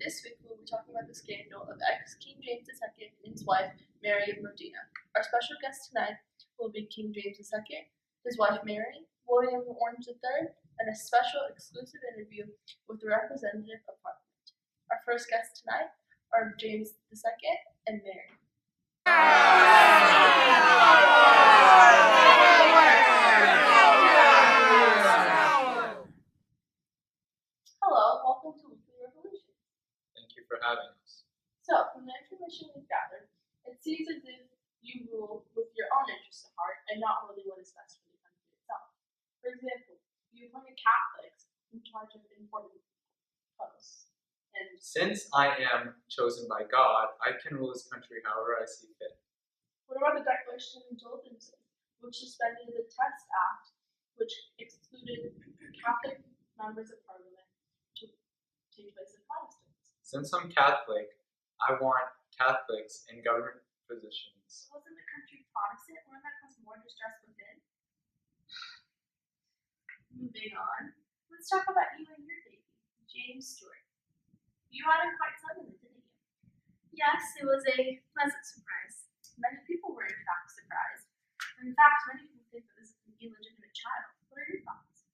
This week we'll be talking about the scandal of ex-King James II and his wife, Mary of Modena. Our special guest tonight will be King James II, his wife Mary, William of Orange III, and a special exclusive interview with the representative of Parliament. Our first guests tonight are James II and Mary. Hello, welcome to Weekly Revolution. Thank you for having us. So, from the information we've gathered, it seems as if you rule with your own interests at heart and not really what is best for the country itself. For example, you appointed Catholics in charge of important posts. And Since I am chosen by God, I can rule this country however I see fit. what about the Declaration of Indulgence, which suspended the Test Act, which excluded Catholic members of Parliament to take place of Protestants? Since I'm Catholic, I want Catholics in government positions. Wasn't the country Protestant? Wouldn't that cause more distress within? Moving on, let's talk about you and your baby, James Stewart. You had him quite suddenly, didn't you? Yes, it was a pleasant surprise. Many people were in fact surprised. In fact, many people think that this is an illegitimate child. What are your thoughts?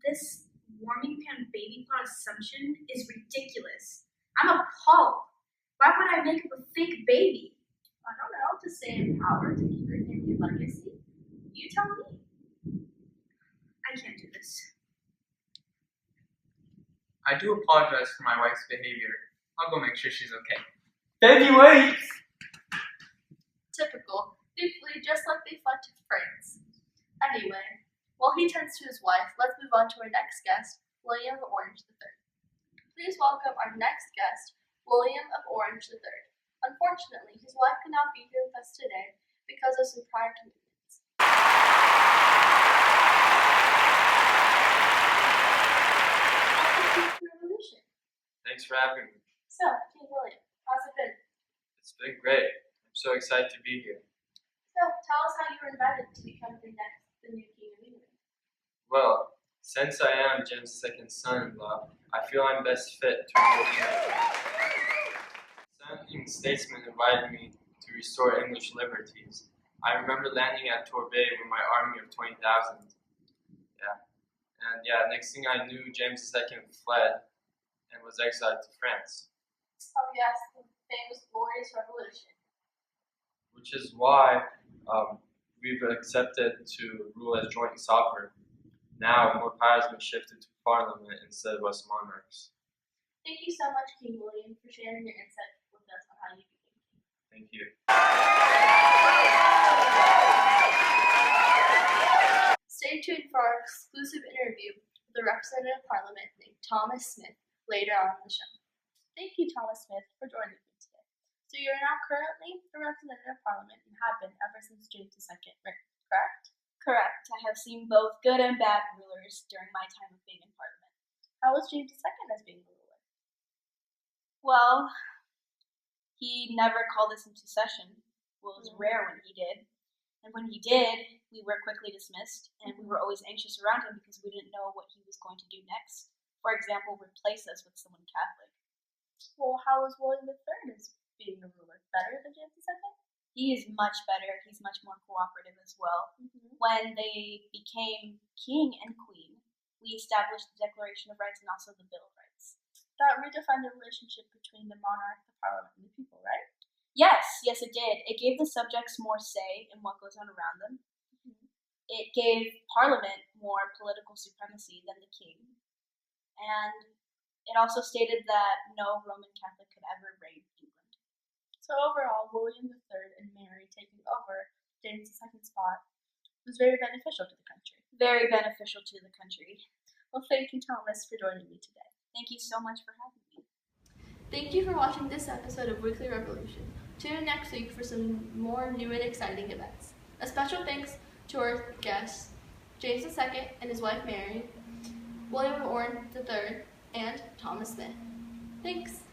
This warming pan baby pot assumption is ridiculous. I'm appalled. Why would I make up a fake baby? I don't know, to stay in power, to keep your family legacy. You tell me. I can't do this. I do apologize for my wife's behavior. I'll go make sure she's okay. Baby, wait! Typical. They flee just like they fled to France. Anyway, while he turns to his wife, let's move on to our next guest, William of Orange III. Please welcome our next guest, William of Orange III. Unfortunately, his wife could not be here with us today because of some prior commitments. Welcome to the Revolution. Thanks for having me. So, King William, how's it been? It's been great. I'm so excited to be here. So, tell us how you were invited to become the new King of England. Well, since I am James II's son-in-law, I feel I'm best fit to rule England. Founding statesmen invited me to restore English liberties. I remember landing at Torbay with my army of 20,000. Next thing I knew, James II fled and was exiled to France. Oh yes, the famous glorious revolution. Which is why we've accepted to rule as joint sovereign. Now, more power has been shifted to Parliament instead of us monarchs. Thank you so much, King William, for sharing your insight with us on how you became king. Thank you. Stay tuned for our exclusive interview with the representative of Parliament named Thomas Smith later on in the show. Thank you, Thomas Smith, for joining me today. So you're now currently the representative of Parliament and have been ever since James II, correct? Correct. I have seen both good and bad rulers during my time of being in Parliament. How was James II as being a ruler? Well, he never called us into session. Well, it was rare when he did. And when he did, we were quickly dismissed, and we were always anxious around him because we didn't know what he was going to do next. For example, replace us with someone Catholic. Well, how was William III as being a ruler? Better than James II? He is much better. He's much more cooperative as well. When they became king and queen, we established the Declaration of Rights and also the Bill of Rights. That redefined the relationship between the monarch, the parliament, and the people, right? Yes, it did. It gave the subjects more say in what goes on around them. It gave Parliament more political supremacy than the king. And it also stated that no Roman Catholic could ever reign England. So overall, William III and Mary taking over James II's spot was very beneficial to the country. Very beneficial to the country. Well, thank you, Thomas, for joining me today. Thank you so much for having me. Thank you for watching this episode of Weekly Revolution. Tune in next week for some more new and exciting events. A special thanks to our guests, James II and his wife Mary, William of Orange III, and Thomas Smith. Thanks.